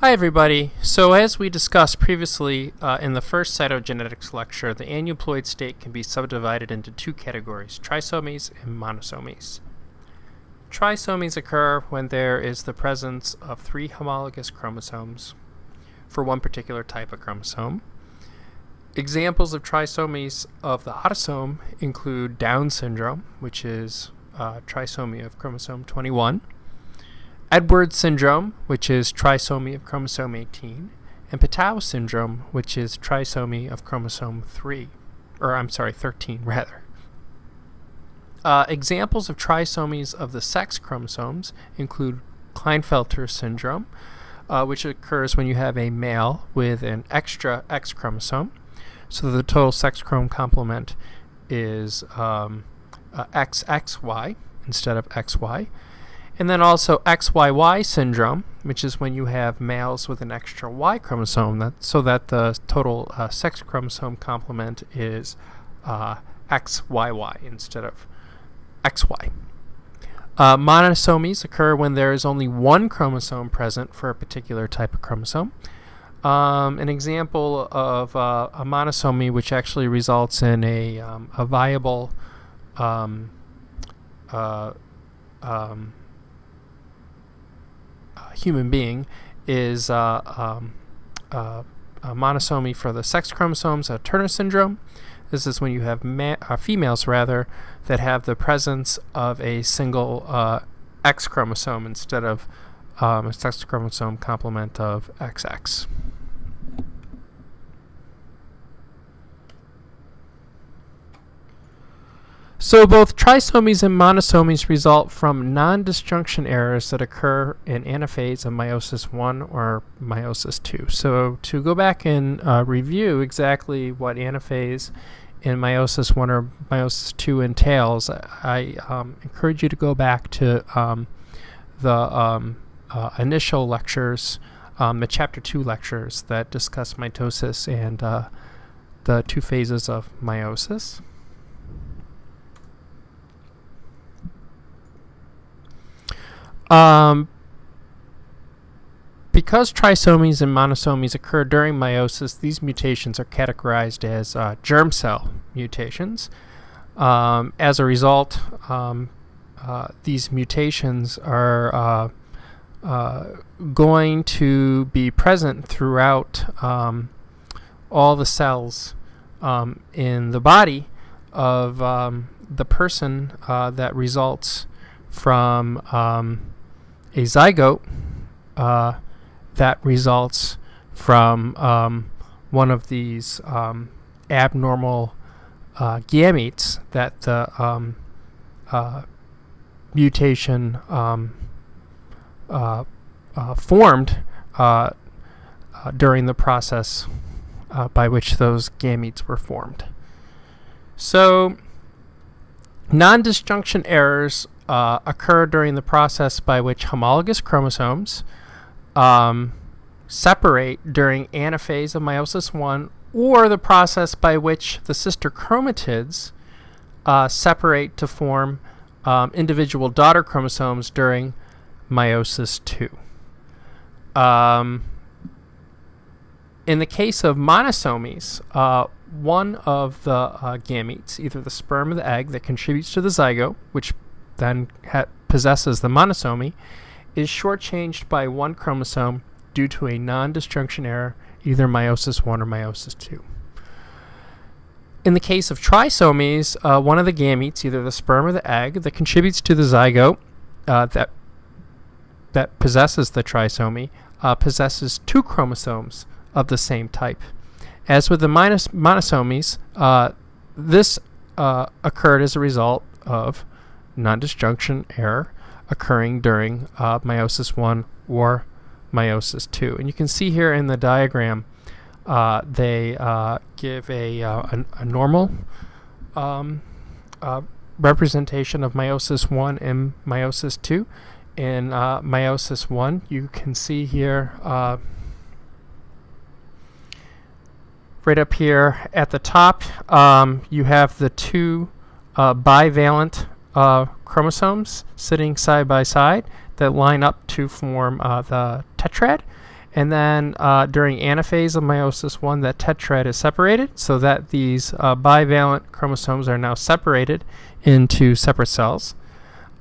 Hi everybody. So as we discussed previously in the first cytogenetics lecture, the aneuploid state can be subdivided into two categories, trisomies and monosomies. Trisomies occur when there is the presence of 3 homologous chromosomes for one particular type of chromosome. Examples of trisomies of the autosome include Down syndrome, which is trisomy of chromosome 21, Edwards syndrome, which is trisomy of chromosome 18, and Patau syndrome, which is trisomy of chromosome 13 rather. Examples of trisomies of the sex chromosomes include Klinefelter syndrome, which occurs when you have a male with an extra X chromosome. So the total sex chrome complement is XXY instead of XY. And then also XYY syndrome, which is when you have males with an extra Y chromosome, so that the total sex chromosome complement is XYY instead of XY. Monosomies occur when there is only one chromosome present for a particular type of chromosome. An example of a monosomy which actually results in a viable human being is a monosomy for the sex chromosomes, Turner syndrome. This is when you have females that have the presence of a single X chromosome instead of a sex chromosome complement of XX. So both trisomies and monosomies result from nondisjunction errors that occur in anaphase of meiosis 1 or meiosis 2. So to go back and review exactly what anaphase in meiosis 1 or meiosis 2 entails, I encourage you to go back to the initial lectures, the chapter 2 lectures that discuss mitosis and the 2 phases of meiosis. Because trisomies and monosomies occur during meiosis, these mutations are categorized as germ cell mutations. As a result, these mutations are going to be present throughout all the cells in the body of the person that results from a zygote that results from one of these abnormal gametes that the mutation formed during the process by which those gametes were formed. So, nondisjunction errors occur during the process by which homologous chromosomes separate during anaphase of meiosis 1, or the process by which the sister chromatids separate to form individual daughter chromosomes during meiosis 2. In the case of monosomies, one of the gametes, either the sperm or the egg that contributes to the zygote, which then possesses the monosomy, is shortchanged by one chromosome due to a nondisjunction error, either meiosis 1 or meiosis 2. In the case of trisomies, one of the gametes, either the sperm or the egg, that contributes to the zygote that possesses the trisomy, possesses 2 chromosomes of the same type. As with the monosomies, this occurred as a result of nondisjunction error occurring during meiosis 1 or meiosis 2. And you can see here in the diagram they give a normal representation of meiosis 1 and meiosis 2. In meiosis 1, you can see here right up here at the top, you have the 2 bivalent chromosomes sitting side by side that line up to form the tetrad. And then during anaphase of meiosis 1, that tetrad is separated so that these bivalent chromosomes are now separated into separate cells.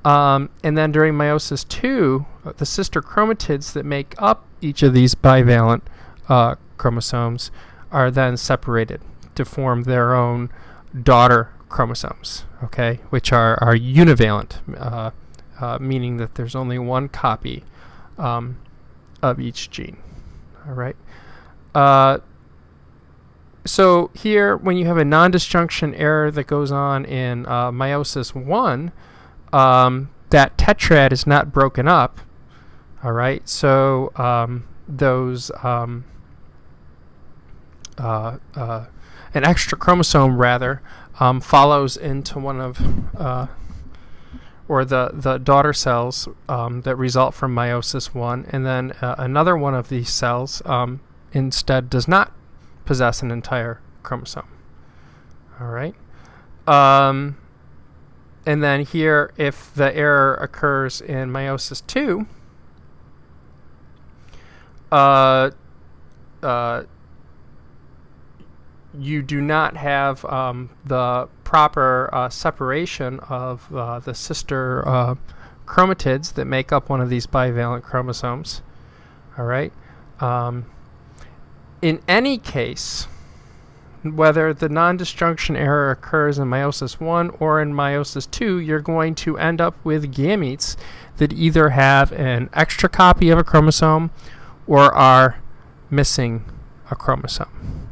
And then during meiosis 2, the sister chromatids that make up each of these bivalent chromosomes are then separated to form their own daughter chromosomes, okay, which are univalent, meaning that there's only one copy of each gene. All right. So here, when you have a non-disjunction error that goes on in meiosis 1, that tetrad is not broken up. All right. So those an extra chromosome rather follows into one of or the daughter cells that result from meiosis 1, and then another one of these cells instead does not possess an entire chromosome. All right. And then here, if the error occurs in meiosis 2, you do not have the proper separation of the sister chromatids that make up one of these bivalent chromosomes. All right. In any case, whether the non-disjunction error occurs in meiosis 1 or in meiosis 2, you're going to end up with gametes that either have an extra copy of a chromosome or are missing a chromosome.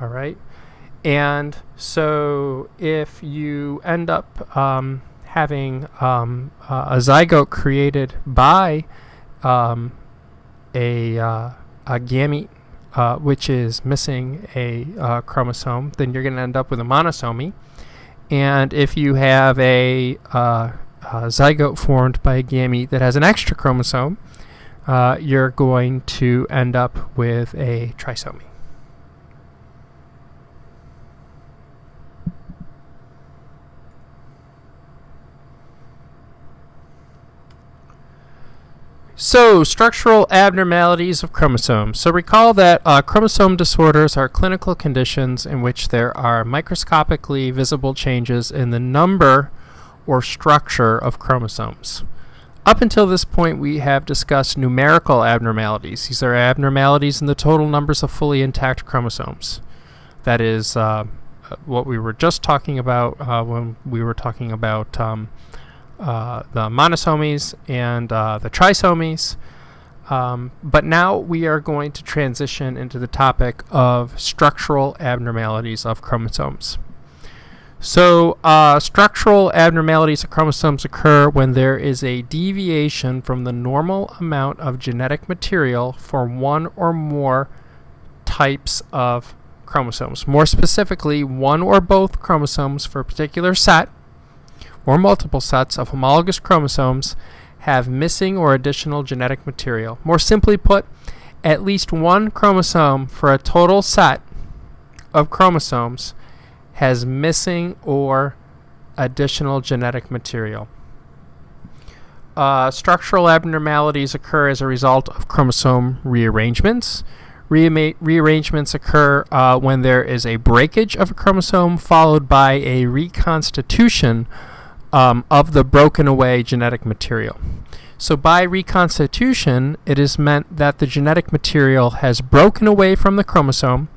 All right. And so if you end up having a zygote created by a gamete which is missing a chromosome, then you're going to end up with a monosomy. And if you have a zygote formed by a gamete that has an extra chromosome, you're going to end up with a trisomy. So, structural abnormalities of chromosomes. So recall that chromosome disorders are clinical conditions in which there are microscopically visible changes in the number or structure of chromosomes. Up until this point, we have discussed numerical abnormalities. These are abnormalities in the total numbers of fully intact chromosomes. That is what we were just talking about when we were talking about the monosomies and the trisomies. But now we are going to transition into the topic of structural abnormalities of chromosomes. So structural abnormalities of chromosomes occur when there is a deviation from the normal amount of genetic material for one or more types of chromosomes. More specifically, one or both chromosomes for a particular set or multiple sets of homologous chromosomes have missing or additional genetic material. More simply put, at least one chromosome for a total set of chromosomes has missing or additional genetic material. Structural abnormalities occur as a result of chromosome rearrangements. Rearrangements occur when there is a breakage of a chromosome followed by a reconstitution of the broken away genetic material. So by reconstitution, it is meant that the genetic material has broken away from the chromosome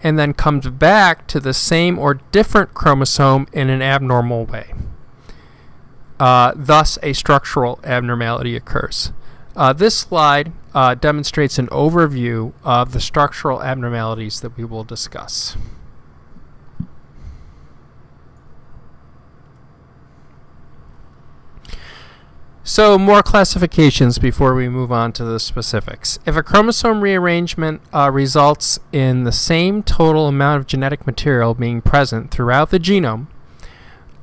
and then comes back to the same or different chromosome in an abnormal way. Thus, a structural abnormality occurs. This slide demonstrates an overview of the structural abnormalities that we will discuss. So, more classifications before we move on to the specifics. If a chromosome rearrangement results in the same total amount of genetic material being present throughout the genome,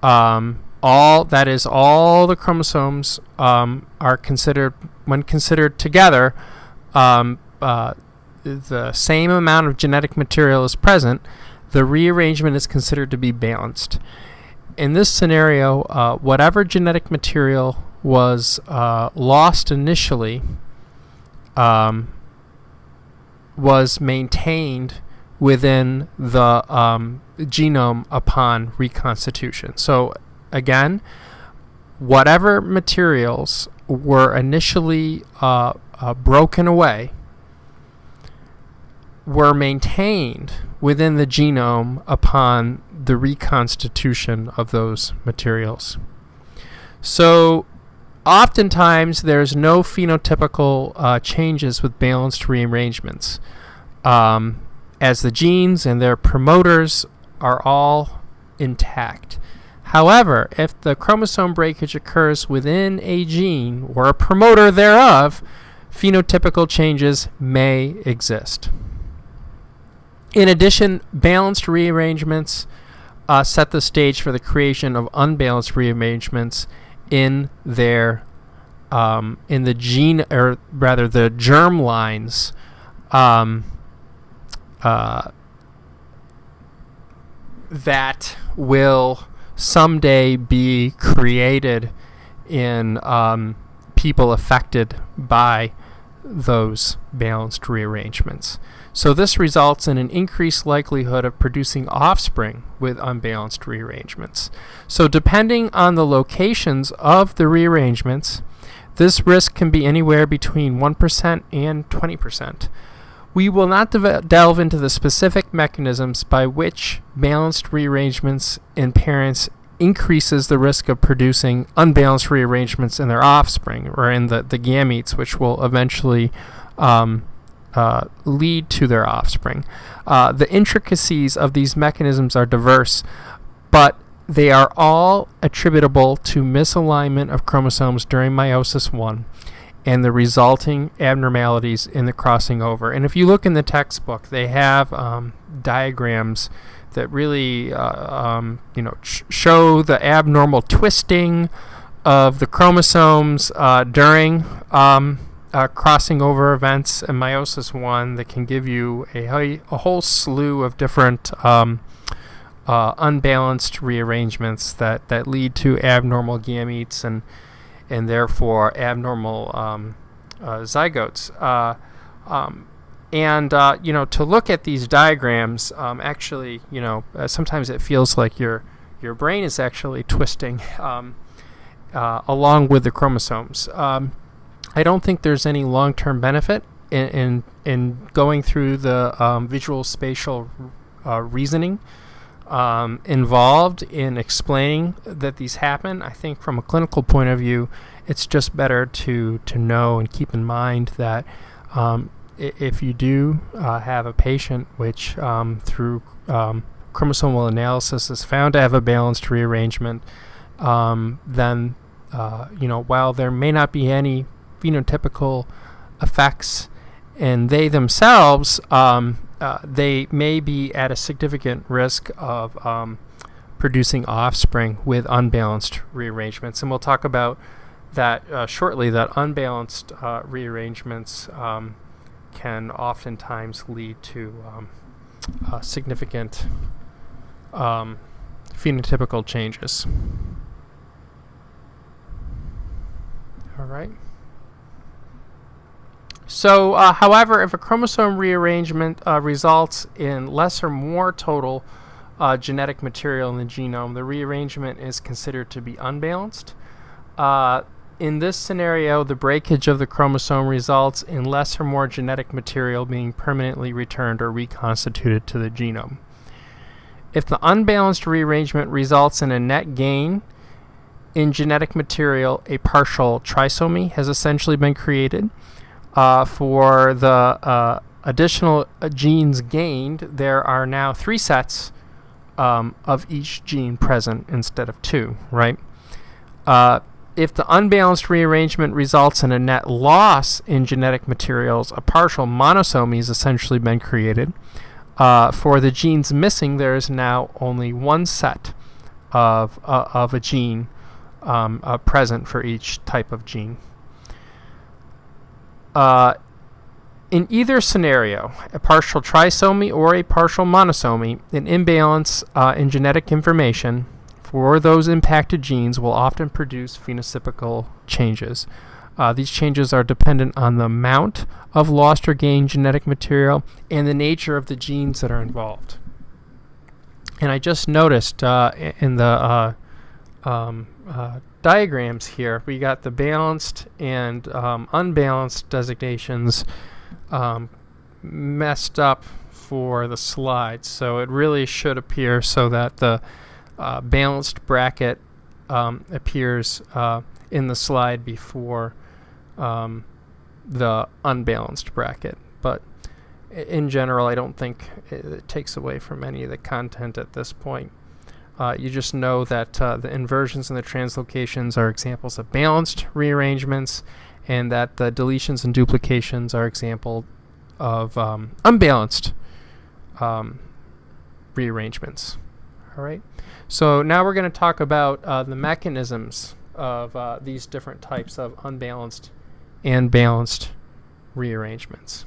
all the chromosomes are considered, when considered together, the same amount of genetic material is present, the rearrangement is considered to be balanced. In this scenario, whatever genetic material was lost initially was maintained within the genome upon reconstitution. So again, whatever materials were initially broken away were maintained within the genome upon the reconstitution of those materials. So oftentimes there's no phenotypical changes with balanced rearrangements, as the genes and their promoters are all intact. However, if the chromosome breakage occurs within a gene or a promoter thereof, phenotypical changes may exist. In addition, balanced rearrangements set the stage for the creation of unbalanced rearrangements in their in the gene, or rather the germ lines that will someday be created in people affected by those balanced rearrangements. So this results in an increased likelihood of producing offspring with unbalanced rearrangements. So depending on the locations of the rearrangements, this risk can be anywhere between 1% and 20%. We will not delve into the specific mechanisms by which balanced rearrangements in parents increases the risk of producing unbalanced rearrangements in their offspring, or in the gametes, which will eventually lead to their offspring. The intricacies of these mechanisms are diverse, but they are all attributable to misalignment of chromosomes during meiosis 1 and the resulting abnormalities in the crossing over. And if you look in the textbook, they have diagrams that really show the abnormal twisting of the chromosomes during crossing over events in meiosis 1 that can give you a whole slew of different unbalanced rearrangements that lead to abnormal gametes and therefore abnormal zygotes. To look at these diagrams, actually, sometimes it feels like your brain is actually twisting along with the chromosomes. I don't think there's any long-term benefit in going through the visual spatial reasoning involved in explaining that these happen. I think from a clinical point of view, it's just better to know and keep in mind that if you do have a patient which through chromosomal analysis is found to have a balanced rearrangement, then while there may not be any phenotypical effects and they themselves, they may be at a significant risk of producing offspring with unbalanced rearrangements. And we'll talk about that shortly, that unbalanced rearrangements can oftentimes lead to significant phenotypical changes. All right. So, however, if a chromosome rearrangement results in less or more total genetic material in the genome, the rearrangement is considered to be unbalanced. In this scenario, the breakage of the chromosome results in less or more genetic material being permanently returned or reconstituted to the genome. If the unbalanced rearrangement results in a net gain in genetic material, a partial trisomy has essentially been created. For the additional genes gained, there are now 3 sets of each gene present instead of 2, right? If the unbalanced rearrangement results in a net loss in genetic materials, a partial monosomy has essentially been created. For the genes missing, there is now only 1 set of a gene present for each type of gene. In either scenario, a partial trisomy or a partial monosomy, an imbalance in genetic information for those impacted genes will often produce phenotypical changes. These changes are dependent on the amount of lost or gained genetic material and the nature of the genes that are involved. And I just noticed in the diagrams here, we got the balanced and unbalanced designations messed up for the slides. So it really should appear so that the balanced bracket appears in the slide before the unbalanced bracket. But in general, I don't think it takes away from any of the content at this point. You just know that the inversions and the translocations are examples of balanced rearrangements, and that the deletions and duplications are example of unbalanced rearrangements. All right. So now we're going to talk about the mechanisms of these different types of unbalanced and balanced rearrangements.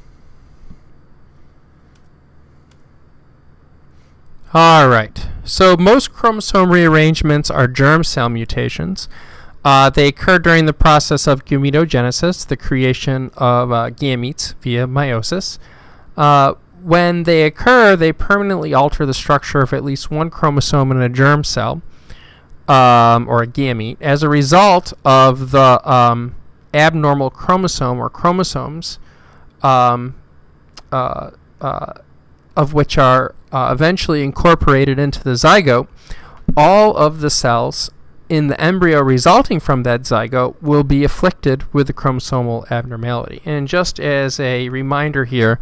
All right. So most chromosome rearrangements are germ cell mutations. They occur during the process of gametogenesis, the creation of gametes via meiosis. When they occur, they permanently alter the structure of at least one chromosome in a germ cell, or a gamete, as a result of the abnormal chromosome or chromosomes, of which are eventually incorporated into the zygote. All of the cells in the embryo resulting from that zygote will be afflicted with the chromosomal abnormality. And just as a reminder here,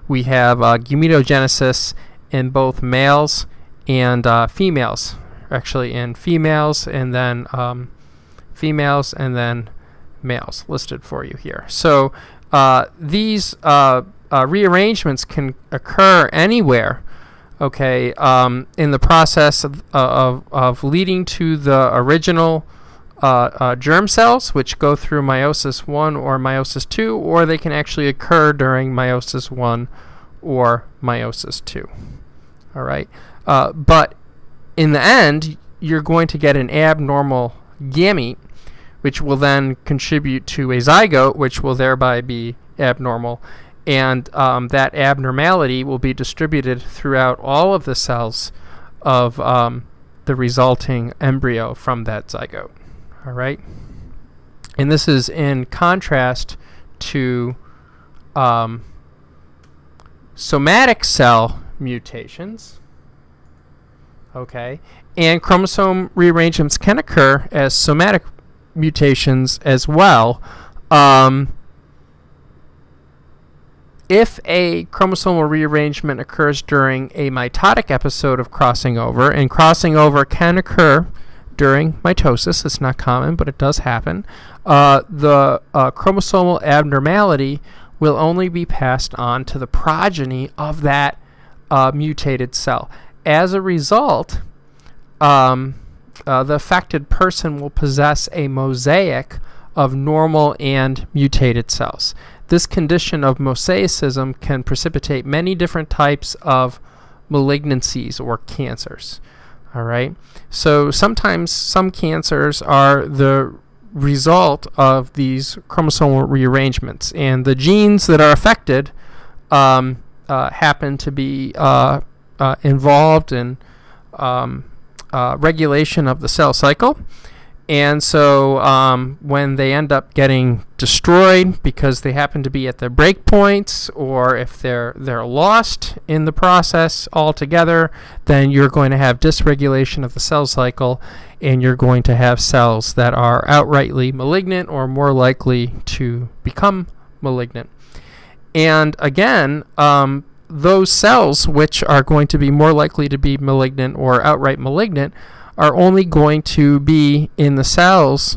we have gametogenesis in both males and females. Actually, in females and then males listed for you here. So these rearrangements can occur anywhere, okay, in the process of leading to the original germ cells, which go through meiosis 1 or meiosis 2, or they can actually occur during meiosis 1 or meiosis 2. All right. But in the end, you're going to get an abnormal gamete, which will then contribute to a zygote, which will thereby be abnormal. And that abnormality will be distributed throughout all of the cells of the resulting embryo from that zygote. All right? And this is in contrast to somatic cell mutations. Okay? And chromosome rearrangements can occur as somatic mutations as well. If a chromosomal rearrangement occurs during a mitotic episode of crossing over, and crossing over can occur during mitosis, it's not common, but it does happen, the chromosomal abnormality will only be passed on to the progeny of that mutated cell. As a result, the affected person will possess a mosaic of normal and mutated cells. This condition of mosaicism can precipitate many different types of malignancies or cancers. All right. So sometimes some cancers are the result of these chromosomal rearrangements, and the genes that are affected happen to be involved in regulation of the cell cycle. And so when they end up getting destroyed because they happen to be at their breakpoints, or if they're lost in the process altogether, then you're going to have dysregulation of the cell cycle, and you're going to have cells that are outrightly malignant or more likely to become malignant. And again, those cells which are going to be more likely to be malignant or outright malignant are only going to be in the cells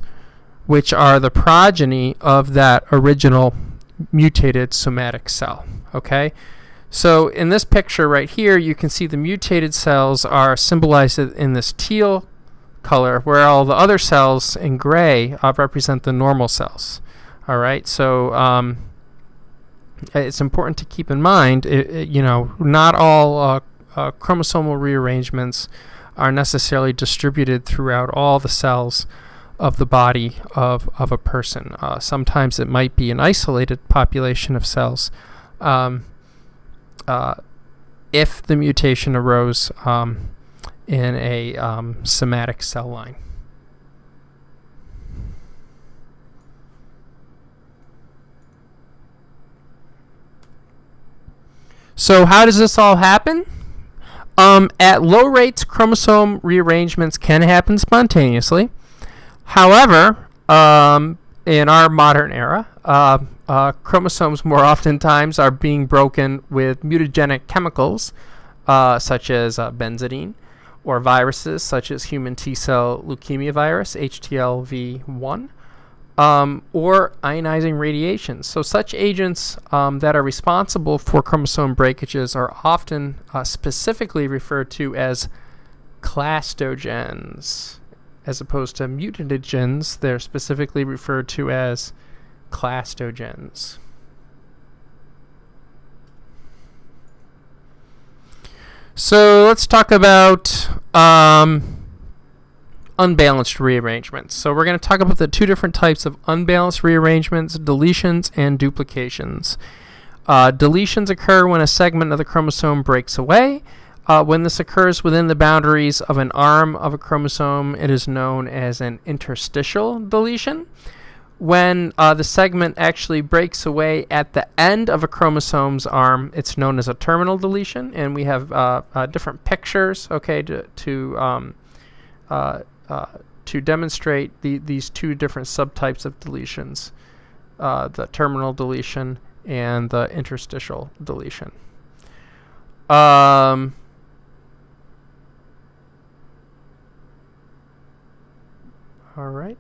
which are the progeny of that original mutated somatic cell. Okay? So in this picture right here, you can see the mutated cells are symbolized in this teal color, where all the other cells in gray represent the normal cells. All right? So it's important to keep in mind, not all chromosomal rearrangements are necessarily distributed throughout all the cells the body of a person. Sometimes it might be an isolated population of cells if the mutation arose in a somatic cell line. So how does this all happen? At low rates, chromosome rearrangements can happen spontaneously. However, in our modern era, chromosomes more oftentimes are being broken with mutagenic chemicals, such as benzidine, or viruses such as human T-cell leukemia virus, HTLV1, or ionizing radiation. So such agents that are responsible for chromosome breakages are often specifically referred to as clastogens. As opposed to mutagens, they're specifically referred to as clastogens. So let's talk about unbalanced rearrangements. So we're going to talk about the two different types of unbalanced rearrangements, deletions and duplications. Deletions occur when a segment of the chromosome breaks away. When this occurs within the boundaries of an arm of a chromosome, it is known as an interstitial deletion. When the segment actually breaks away at the end of a chromosome's arm, it's known as a terminal deletion, and we have different pictures, okay, to demonstrate these two different subtypes of deletions, the terminal deletion and the interstitial deletion. All right.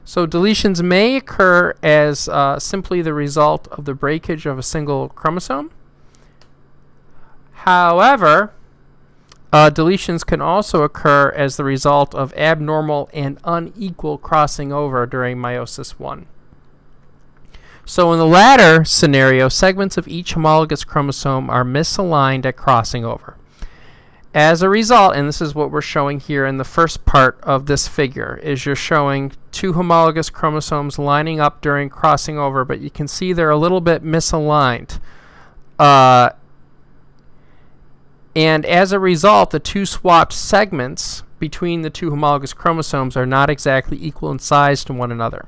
So deletions may occur as simply the result of the breakage of a single chromosome. However, deletions can also occur as the result of abnormal and unequal crossing over during meiosis I. So in the latter scenario, segments of each homologous chromosome are misaligned at crossing over. As a result, and this is what we're showing here in the first part of this figure, is you're showing two homologous chromosomes lining up during crossing over, but you can see they're a little bit misaligned. And as a result, the two swapped segments between the two homologous chromosomes are not exactly equal in size to one another.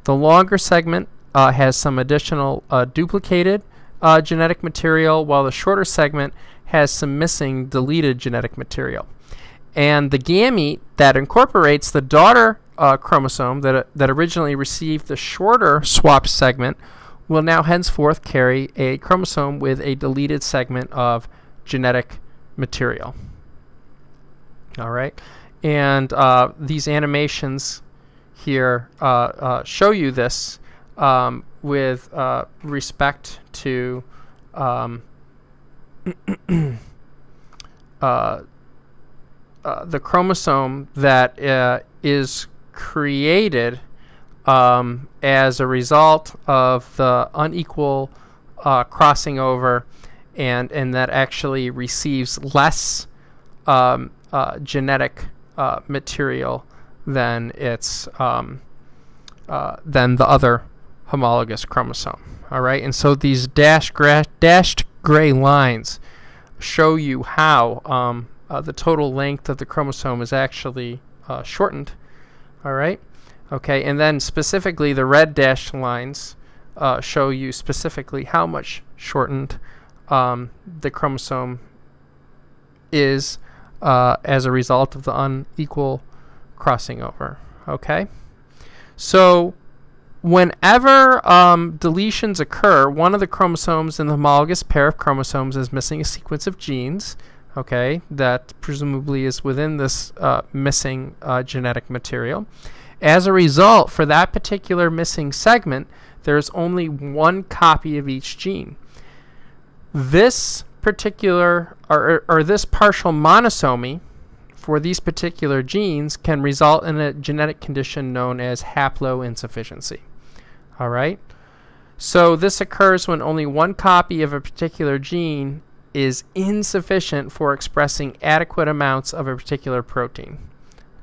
The longer segment has some additional duplicated genetic material, while the shorter segment has some missing deleted genetic material. And the gamete that incorporates the daughter chromosome that originally received the shorter swapped segment will now henceforth carry a chromosome with a deleted segment of genetic material. All right, and these animations here show you this with respect to the chromosome that is created as a result of the unequal crossing over, and that actually receives less genetic material than its than the other homologous chromosome. All right, and so these dashed gray lines show you how the total length of the chromosome is actually shortened. All right, okay, and then specifically the red dashed lines show you specifically how much shortened the chromosome is as a result of the unequal crossing over. Okay, so whenever deletions occur, one of the chromosomes in the homologous pair of chromosomes is missing a sequence of genes, okay, that presumably is within this missing genetic material. As a result, for that particular missing segment, there's only one copy of each gene. This particular, or this partial monosomy for these particular genes can result in a genetic condition known as haploinsufficiency. All right, so this occurs when only one copy of a particular gene is insufficient for expressing adequate amounts of a particular protein.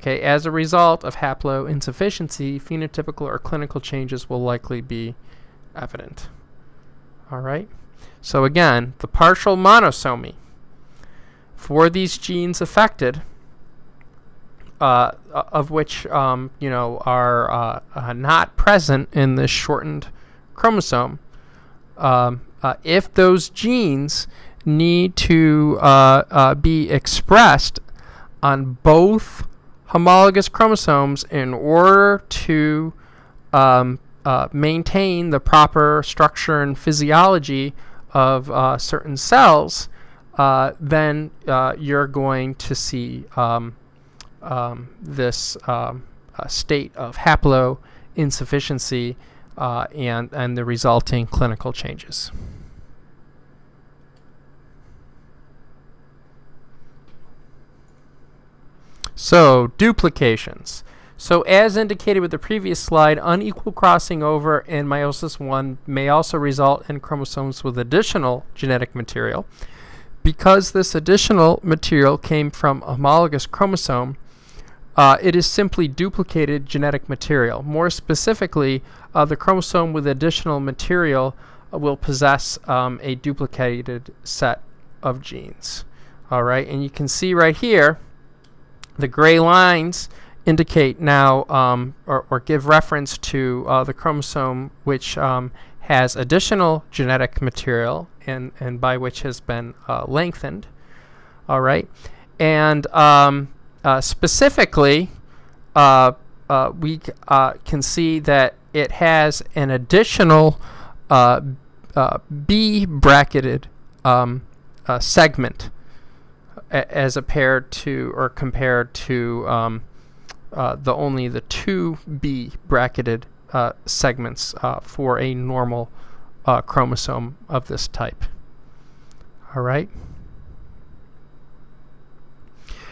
Okay, as a result of haploinsufficiency, phenotypical or clinical changes will likely be evident. All right. So again, the partial monosomy for these genes affected, of which are not present in this shortened chromosome, if those genes need to be expressed on both homologous chromosomes in order to maintain the proper structure and physiology of certain cells, then you're going to see this state of haploinsufficiency and the resulting clinical changes. So, duplications. So, as indicated with the previous slide, unequal crossing over in meiosis 1 may also result in chromosomes with additional genetic material. Because this additional material came from a homologous chromosome, it is simply duplicated genetic material. More specifically, the chromosome with additional material will possess a duplicated set of genes. All right, and you can see right here, the gray lines indicate now or give reference to the chromosome which has additional genetic material and by which has been lengthened. All right, and specifically we can see that it has an additional B bracketed segment as compared to only the two B bracketed segments for a normal chromosome of this type. All right.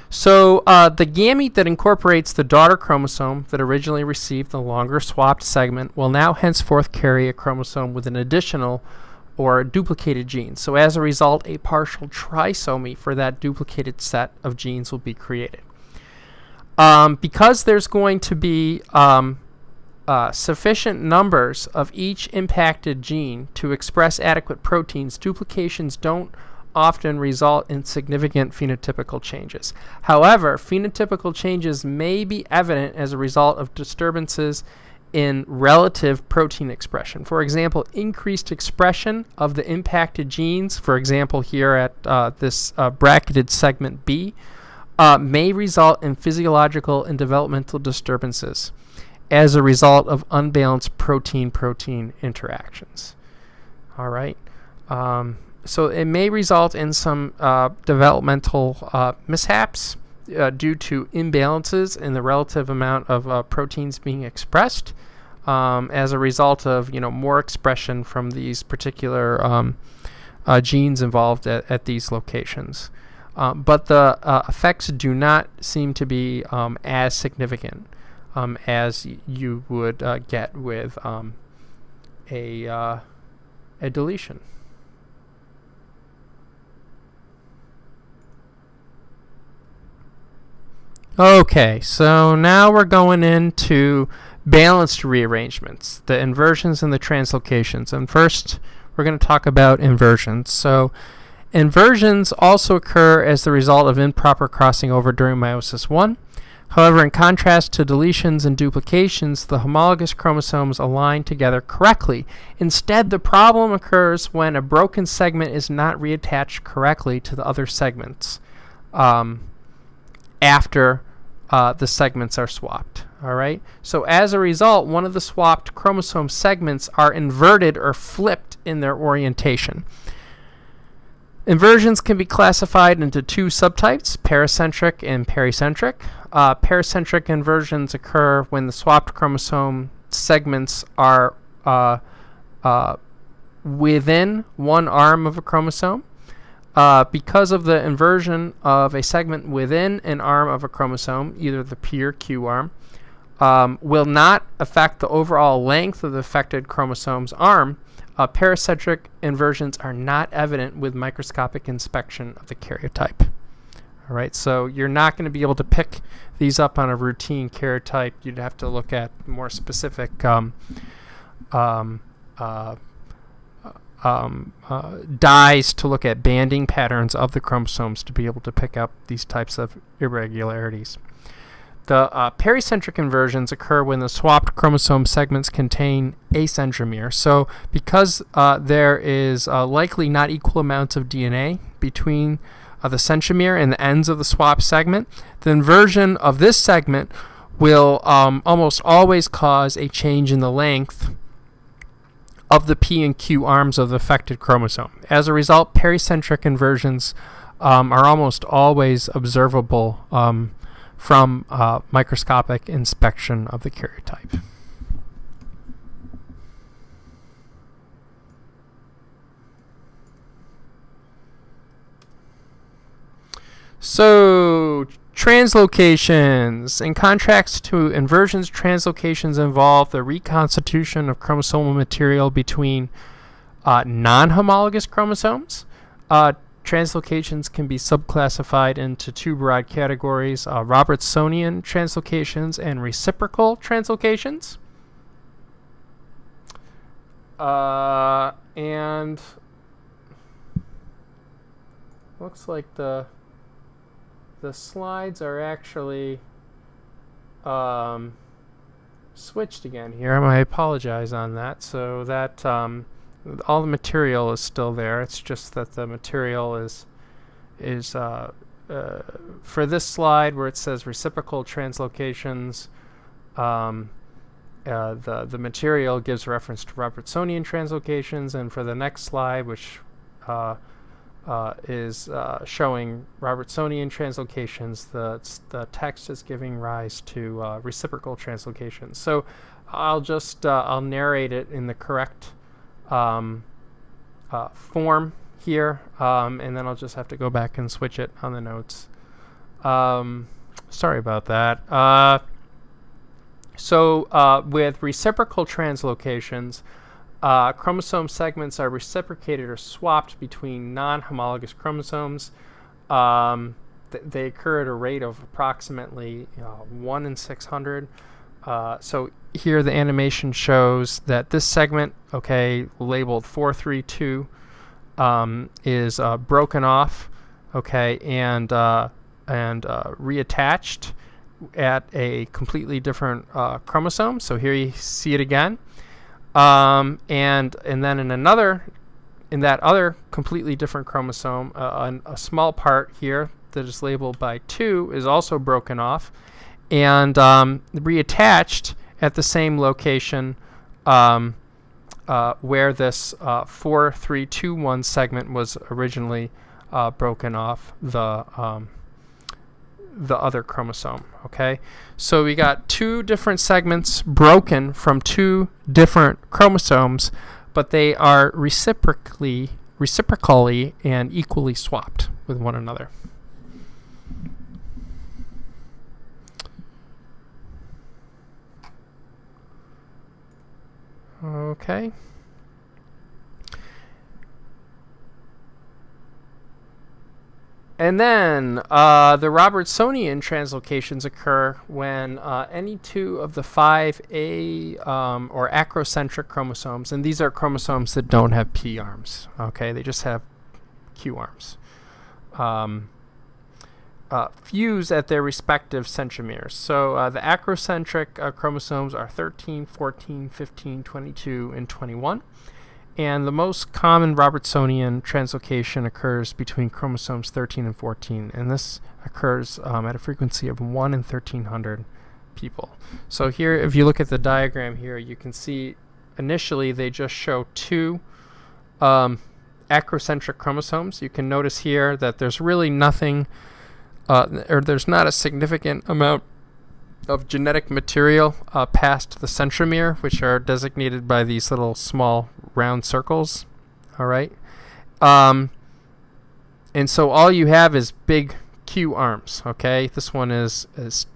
So the gamete that incorporates the daughter chromosome that originally received the longer swapped segment will now henceforth carry a chromosome with an additional or duplicated gene. So as a result, a partial trisomy for that duplicated set of genes will be created. Because there's going to be sufficient numbers of each impacted gene to express adequate proteins, duplications don't often result in significant phenotypical changes. However, phenotypical changes may be evident as a result of disturbances in relative protein expression. For example, increased expression of the impacted genes, for example here at this bracketed segment B, may result in physiological and developmental disturbances as a result of unbalanced protein-protein interactions. All right. So it may result in some developmental mishaps due to imbalances in the relative amount of proteins being expressed as a result of more expression from these particular genes involved at these locations. But the effects do not seem to be as significant as you would get with a deletion. Okay, so now we're going into balanced rearrangements, the inversions and the translocations. And first, we're going to talk about inversions. So inversions also occur as the result of improper crossing over during meiosis 1. However, in contrast to deletions and duplications, the homologous chromosomes align together correctly. Instead, the problem occurs when a broken segment is not reattached correctly to the other segments after the segments are swapped. All right. So as a result, one of the swapped chromosome segments are inverted or flipped in their orientation. Inversions can be classified into two subtypes, paracentric and pericentric. Paracentric inversions occur when the swapped chromosome segments are within one arm of a chromosome. Because of the inversion of a segment within an arm of a chromosome, either the P or Q arm, will not affect the overall length of the affected chromosome's arm. Paracentric inversions are not evident with microscopic inspection of the karyotype. All right, so you're not going to be able to pick these up on a routine karyotype. You'd have to look at more specific dyes to look at banding patterns of the chromosomes to be able to pick up these types of irregularities. The pericentric inversions occur when the swapped chromosome segments contain a centromere. So because there is likely not equal amounts of DNA between the centromere and the ends of the swap segment, the inversion of this segment will almost always cause a change in the length of the P and Q arms of the affected chromosome. As a result, pericentric inversions are almost always observable from microscopic inspection of the karyotype. So, translocations. In contrast to inversions, translocations involve the reconstitution of chromosomal material between non-homologous chromosomes. Translocations can be subclassified into two broad categories, Robertsonian translocations and reciprocal translocations. And looks like the slides are actually switched again here. I apologize on that. So that all the material is still there. It's just that the material is for this slide where it says reciprocal translocations, the material gives reference to Robertsonian translocations, and for the next slide, which is showing Robertsonian translocations, the text is giving rise to reciprocal translocations. So I'll just I'll narrate it in the correct form here, and then I'll just have to go back and switch it on the notes. Sorry about that. So with reciprocal translocations, chromosome segments are reciprocated or swapped between non-homologous chromosomes. They occur at a rate of approximately 1 in 600. So here the animation shows that this segment, labeled 432, is broken off, and reattached at a completely different chromosome. So here you see it again. And then in that other completely different chromosome, a small part here that is labeled by 2 is also broken off and reattached at the same location where this 4321 segment was originally broken off the other chromosome. So we got 2 different segments broken from 2 different chromosomes, but they are reciprocally and equally swapped with one another. Okay. And then the Robertsonian translocations occur when any 2 of the 5A or acrocentric chromosomes, and these are chromosomes that don't have P arms, they just have Q arms, fuse at their respective centromeres. So the acrocentric chromosomes are 13, 14, 15, 22, and 21. And the most common Robertsonian translocation occurs between chromosomes 13 and 14, and this occurs at a frequency of 1 in 1,300 people. So here, if you look at the diagram here, you can see initially they just show 2 acrocentric chromosomes. You can notice here that there's really nothing, or there's not a significant amount of genetic material past the centromere, which are designated by these little small round circles. And so all you have is big Q arms. This one is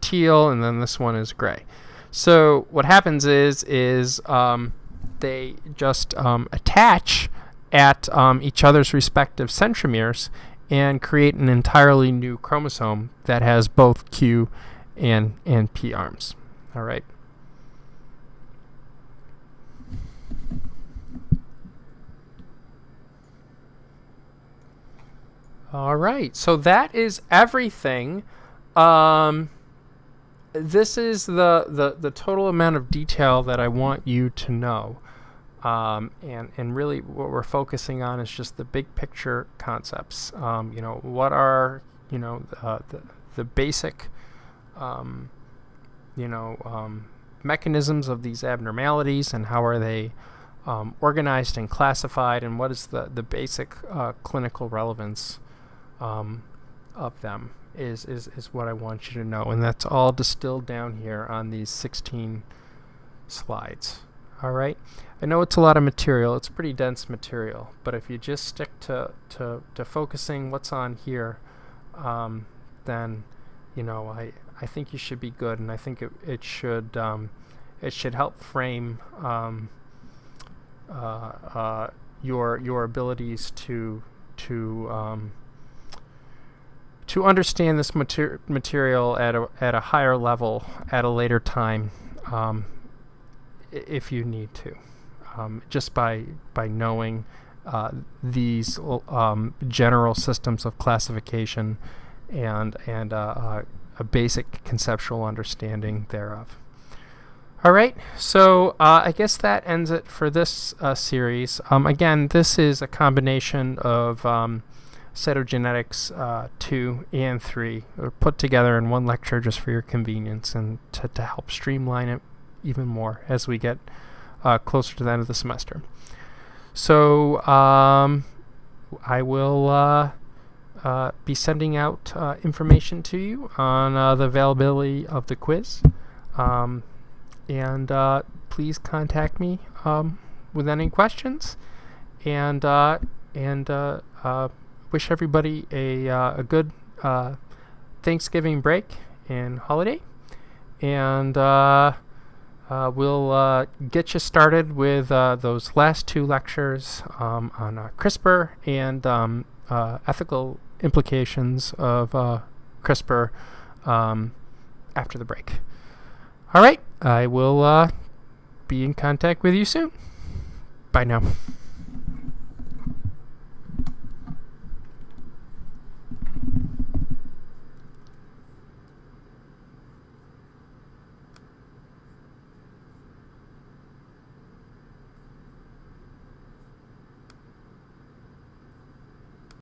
teal, and then this one is gray. So what happens is they just attach at each other's respective centromeres, and create an entirely new chromosome that has both Q and P arms. All right. All right, so that is everything. This is the total amount of detail that I want you to know. And really what we're focusing on is just the big picture concepts. What are, the basic, mechanisms of these abnormalities, and how are they organized and classified, and what is the basic clinical relevance of them is what I want you to know. And that's all distilled down here on these 16 slides. All right. I know it's a lot of material. It's pretty dense material, but if you just stick to focusing what's on here, then I think you should be good, and I think it should help frame your abilities to understand this material at a higher level at a later time, if you need to, just by knowing these general systems of classification and a basic conceptual understanding thereof. All right, so I guess that ends it for this series. Again, this is a combination of Cytogenetics II and III, put together in one lecture just for your convenience, and to help streamline it even more as we get closer to the end of the semester. So I will be sending out information to you on the availability of the quiz, and please contact me with any questions, and wish everybody a good Thanksgiving break and holiday, and we'll get you started with those last two lectures on CRISPR and ethical implications of CRISPR after the break. All right, I will be in contact with you soon. Bye now.